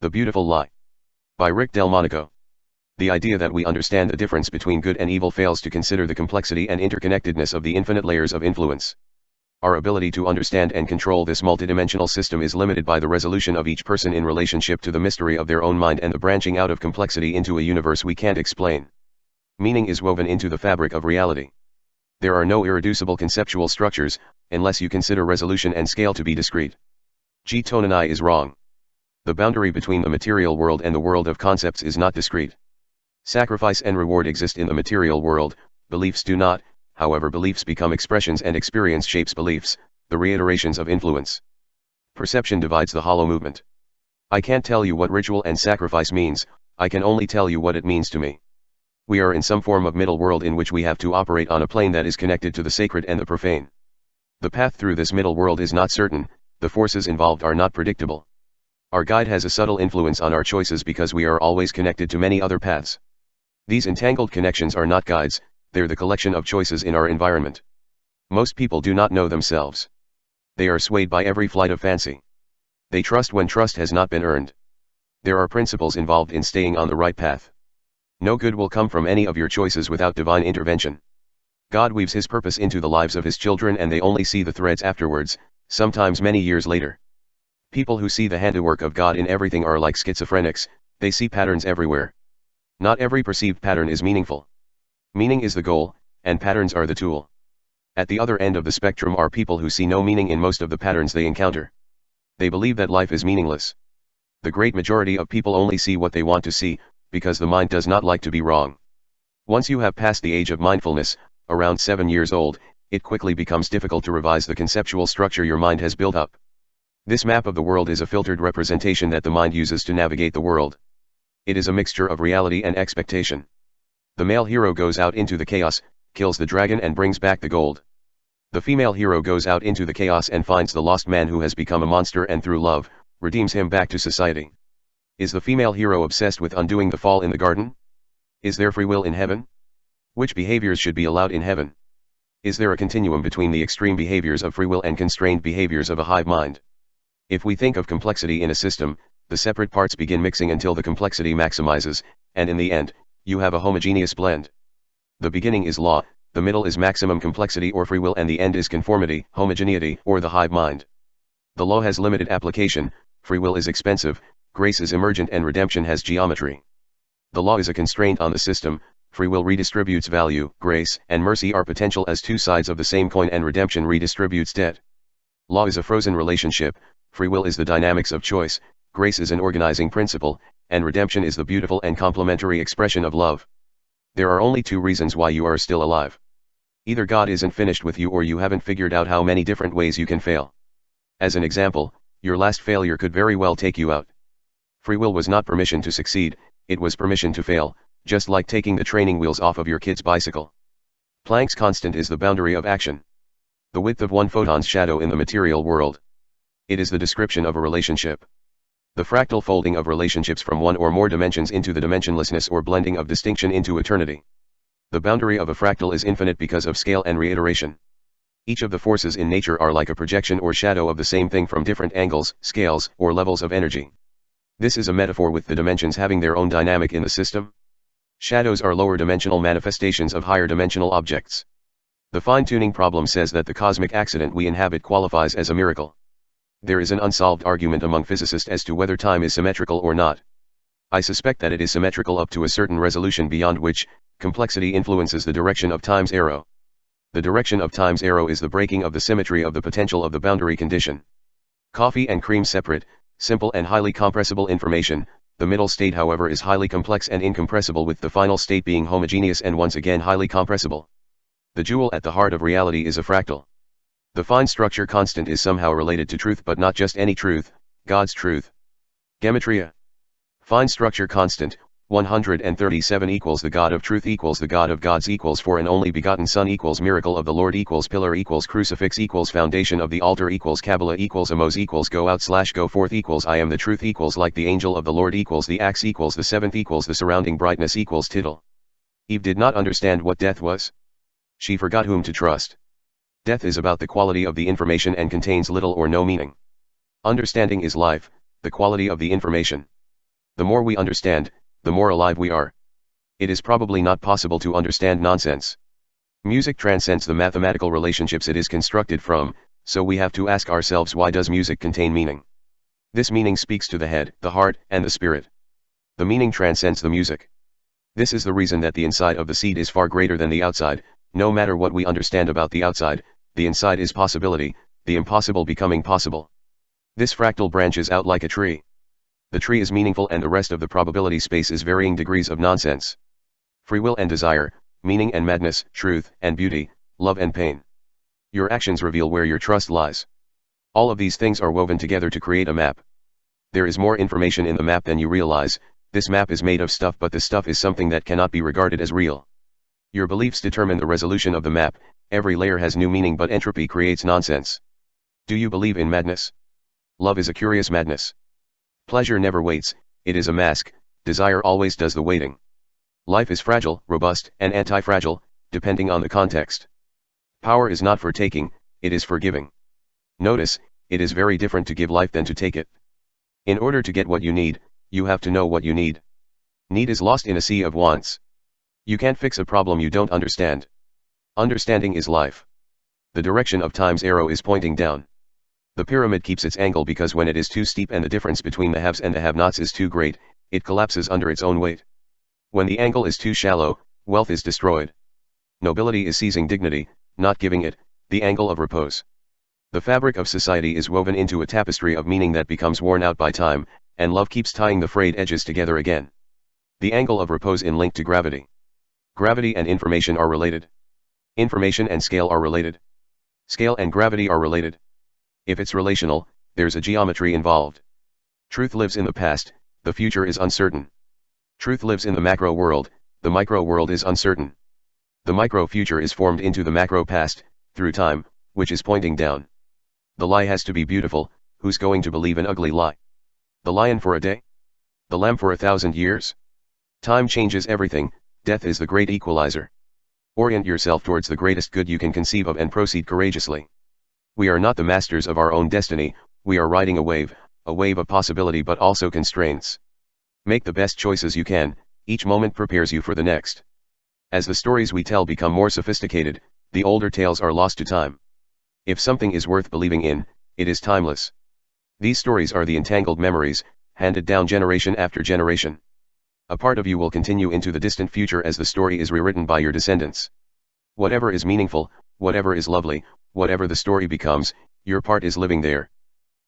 The Beautiful Lie. By Rick Delmonico. The idea that we understand the difference between good and evil fails to consider the complexity and interconnectedness of the infinite layers of influence. Our ability to understand and control this multidimensional system is limited by the resolution of each person in relationship to the mystery of their own mind and the branching out of complexity into a universe we can't explain. Meaning is woven into the fabric of reality. There are no irreducible conceptual structures, unless you consider resolution and scale to be discrete. G. Tonani is wrong. The boundary between the material world and the world of concepts is not discrete. Sacrifice and reward exist in the material world, beliefs do not. However, beliefs become expressions and experience shapes beliefs, the reiterations of influence. Perception divides the hollow movement. I can't tell you what ritual and sacrifice means, I can only tell you what it means to me. We are in some form of middle world in which we have to operate on a plane that is connected to the sacred and the profane. The path through this middle world is not certain, the forces involved are not predictable. Our guide has a subtle influence on our choices because we are always connected to many other paths. These entangled connections are not guides, they're the collection of choices in our environment. Most people do not know themselves. They are swayed by every flight of fancy. They trust when trust has not been earned. There are principles involved in staying on the right path. No good will come from any of your choices without divine intervention. God weaves his purpose into the lives of his children and they only see the threads afterwards, sometimes many years later. People who see the handiwork of God in everything are like schizophrenics, they see patterns everywhere. Not every perceived pattern is meaningful. Meaning is the goal, and patterns are the tool. At the other end of the spectrum are people who see no meaning in most of the patterns they encounter. They believe that life is meaningless. The great majority of people only see what they want to see, because the mind does not like to be wrong. Once you have passed the age of mindfulness, around 7 years old, it quickly becomes difficult to revise the conceptual structure your mind has built up. This map of the world is a filtered representation that the mind uses to navigate the world. It is a mixture of reality and expectation. The male hero goes out into the chaos, kills the dragon and brings back the gold. The female hero goes out into the chaos and finds the lost man who has become a monster and through love, redeems him back to society. Is the female hero obsessed with undoing the fall in the garden? Is there free will in heaven? Which behaviors should be allowed in heaven? Is there a continuum between the extreme behaviors of free will and constrained behaviors of a hive mind? If we think of complexity in a system, the separate parts begin mixing until the complexity maximizes, and in the end, you have a homogeneous blend. The beginning is law, the middle is maximum complexity or free will and the end is conformity, homogeneity, or the hive mind. The law has limited application, free will is expensive, grace is emergent and redemption has geometry. The law is a constraint on the system, free will redistributes value, grace and mercy are potential as two sides of the same coin and redemption redistributes debt. Law is a frozen relationship, free will is the dynamics of choice, grace is an organizing principle, and redemption is the beautiful and complementary expression of love. There are only two reasons why you are still alive. Either God isn't finished with you or you haven't figured out how many different ways you can fail. As an example, your last failure could very well take you out. Free will was not permission to succeed, it was permission to fail, just like taking the training wheels off of your kid's bicycle. Planck's constant is the boundary of action. The width of one photon's shadow in the material world. It is the description of a relationship. The fractal folding of relationships from one or more dimensions into the dimensionlessness or blending of distinction into eternity. The boundary of a fractal is infinite because of scale and reiteration. Each of the forces in nature are like a projection or shadow of the same thing from different angles, scales, or levels of energy. This is a metaphor with the dimensions having their own dynamic in the system. Shadows are lower dimensional manifestations of higher dimensional objects. The fine-tuning problem says that the cosmic accident we inhabit qualifies as a miracle. There is an unsolved argument among physicists as to whether time is symmetrical or not. I suspect that it is symmetrical up to a certain resolution beyond which, complexity influences the direction of time's arrow. The direction of time's arrow is the breaking of the symmetry of the potential of the boundary condition. Coffee and cream separate, simple and highly compressible information, the middle state however is highly complex and incompressible with the final state being homogeneous and once again highly compressible. The jewel at the heart of reality is a fractal. The fine structure constant is somehow related to truth but not just any truth, God's truth. Gematria. Fine structure constant, 137 equals the God of truth equals the God of gods equals for an only begotten Son equals miracle of the Lord equals pillar equals crucifix equals foundation of the altar equals Kabbalah equals Amos equals go out / go forth equals I am the truth equals like the angel of the Lord equals the axe equals the seventh equals the surrounding brightness equals tittle. Eve did not understand what death was. She forgot whom to trust. Death is about the quality of the information and contains little or no meaning. Understanding is life, the quality of the information. The more we understand, the more alive we are. It is probably not possible to understand nonsense. Music transcends the mathematical relationships it is constructed from, so we have to ask ourselves, why does music contain meaning? This meaning speaks to the head, the heart, and the spirit. The meaning transcends the music. This is the reason that the inside of the seed is far greater than the outside. No matter what we understand about the outside, the inside is possibility, the impossible becoming possible. This fractal branches out like a tree. The tree is meaningful and the rest of the probability space is varying degrees of nonsense. Free will and desire, meaning and madness, truth and beauty, love and pain. Your actions reveal where your trust lies. All of these things are woven together to create a map. There is more information in the map than you realize. This map is made of stuff, but this stuff is something that cannot be regarded as real. Your beliefs determine the resolution of the map. Every layer has new meaning, but entropy creates nonsense. Do you believe in madness? Love is a curious madness. Pleasure never waits, it is a mask. Desire always does the waiting. Life is fragile, robust, and anti-fragile, depending on the context. Power is not for taking, it is for giving. Notice, it is very different to give life than to take it. In order to get what you need, you have to know what you need. Need is lost in a sea of wants. You can't fix a problem you don't understand. Understanding is life. The direction of time's arrow is pointing down. The pyramid keeps its angle because when it is too steep and the difference between the haves and the have-nots is too great, it collapses under its own weight. When the angle is too shallow, wealth is destroyed. Nobility is seizing dignity, not giving it, the angle of repose. The fabric of society is woven into a tapestry of meaning that becomes worn out by time, and love keeps tying the frayed edges together again. The angle of repose in link to gravity. Gravity and information are related. Information and scale are related. Scale and gravity are related. If it's relational, there's a geometry involved. Truth lives in the past, the future is uncertain. Truth lives in the macro world, the micro world is uncertain. The micro future is formed into the macro past, through time, which is pointing down. The lie has to be beautiful. Who's going to believe an ugly lie? The lion for a day? The lamb for 1,000 years? Time changes everything, death is the great equalizer. Orient yourself towards the greatest good you can conceive of and proceed courageously. We are not the masters of our own destiny, we are riding a wave of possibility but also constraints. Make the best choices you can, each moment prepares you for the next. As the stories we tell become more sophisticated, the older tales are lost to time. If something is worth believing in, it is timeless. These stories are the entangled memories, handed down generation after generation. A part of you will continue into the distant future as the story is rewritten by your descendants. Whatever is meaningful, whatever is lovely, whatever the story becomes, your part is living there.